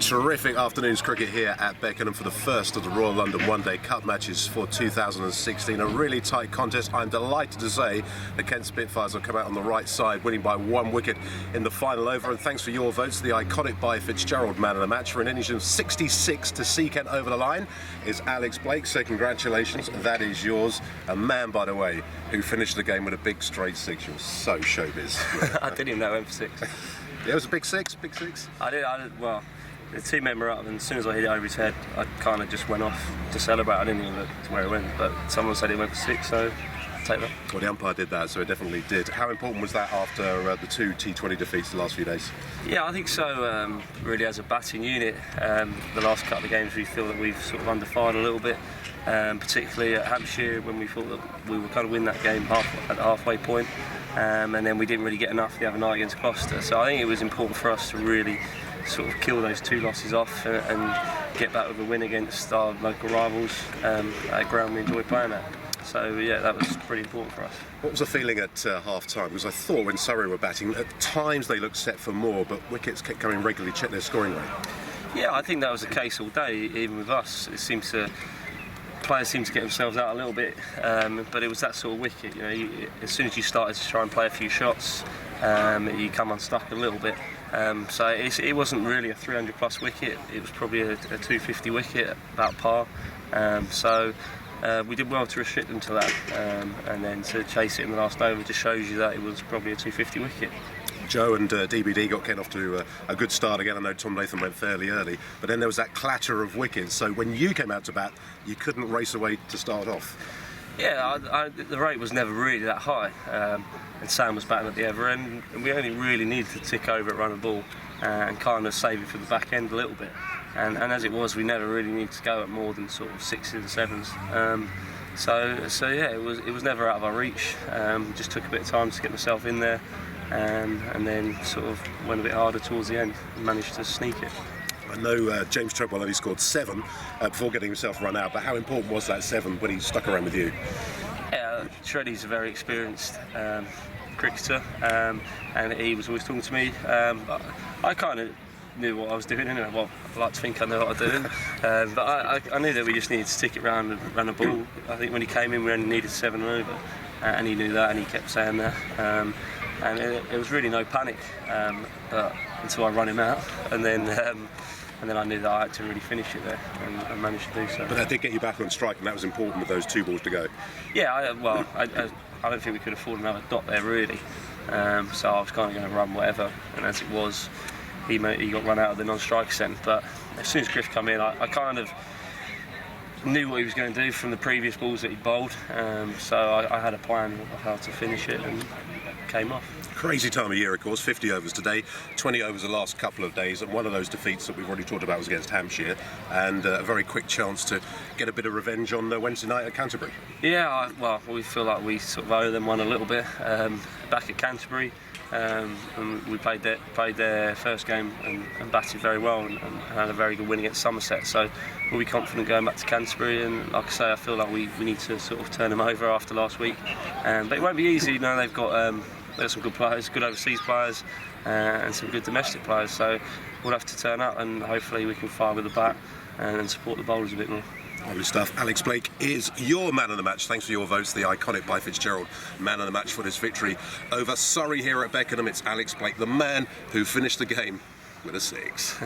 Terrific afternoon's cricket here at Beckenham for the first of the Royal London One Day Cup matches for 2016. A really tight contest. I'm delighted to say the Kent Spitfires have come out on the right side, winning by 1 wicket in the final over. And thanks for your votes. The iconic by Fitzgerald man of the match for an innings of 66 to see Kent over the line is Alex Blake. So congratulations, that is yours. A man, by the way, who finished the game with a big straight six. You're so showbiz. I didn't even know it went for six. Yeah, it was a big six, big six. I did, well, the two men were up, and as soon as I hit it over his head, I kind of just went off to celebrate. I didn't even look to where it went, but someone said it went for six, so I'll take that. Well, the umpire did that, so it definitely did. How important was that after the two T20 defeats the last few days? Yeah, I think so. Really, as a batting unit, the last couple of games we feel that we've sort of underfired a little bit, particularly at Hampshire when we thought that we were kind of win that game at the halfway point. And then we didn't really get enough the other night against Gloucester. So I think it was important for us to really sort of kill those two losses off and get back with a win against our local rivals at a ground we enjoy playing at. So yeah, that was pretty important for us. What was the feeling at half time? Because I thought when Surrey were batting, at times they looked set for more, but wickets kept coming regularly, check their scoring rate. Yeah, I think that was the case all day, even with us. Players seem to get themselves out a little bit, but it was that sort of wicket. You know, as soon as you started to try and play a few shots, you come unstuck a little bit. So it wasn't really a 300 plus wicket. It was probably a 250 wicket, about par. So we did well to restrict them to that, and then to chase it in the last over just shows you that it was probably a 250 wicket. Joe and DBD got Kent off to a good start again. I know Tom Latham went fairly early, but then there was that clatter of wickets. So when you came out to bat, you couldn't race away to start off. Yeah, the rate was never really that high, and Sam was batting at the other end, and we only really needed to tick over at run a ball and kind of save it for the back end a little bit. And as it was, we never really needed to go at more than sort of sixes and sevens. So yeah, it was never out of our reach. Just took a bit of time to get myself in there. And then sort of went a bit harder towards the end and managed to sneak it. I know James Treadwell only scored 7 before getting himself run out, but how important was that 7 when he stuck around with you? Yeah, Shreddy's a very experienced cricketer, and he was always talking to me. I kind of knew what I was doing anyway. Well, I like to think I know what I'm doing, but I knew that we just needed to stick it round and run a ball. I think when he came in we only needed 7 and over, and he knew that, and he kept saying that. And it was really no panic but until I run him out, and then I knew that I had to really finish it there, and I managed to do so. But that did get you back on strike, and that was important with those 2 balls to go. Yeah, I don't think we could afford another dot there really, so I was kind of going to run whatever, and as it was, he got run out of the non-striker centre. But as soon as Griff came in, I kind of knew what he was going to do from the previous balls that he bowled, so I had a plan of how to finish it, and came off. Crazy time of year, of course. 50 overs today, 20 overs the last couple of days, and one of those defeats that we've already talked about was against Hampshire, and a very quick chance to get a bit of revenge on Wednesday night at Canterbury. Yeah, well, we feel like we sort of owe them one a little bit. Back at Canterbury, and we played their first game and batted very well, and had a very good win against Somerset. So we'll be confident going back to Canterbury, and like I say, I feel like we need to sort of turn them over after last week. But it won't be easy. You know, they've got some good players, good overseas players, and some good domestic players. So we'll have to turn up, and hopefully we can fire with the bat and support the bowlers a bit more. Lovely stuff. Alex Blake is your man of the match. Thanks for your votes. The iconic by Fitzgerald man of the match for this victory over Surrey here at Beckenham. It's Alex Blake, the man who finished the game with a 6.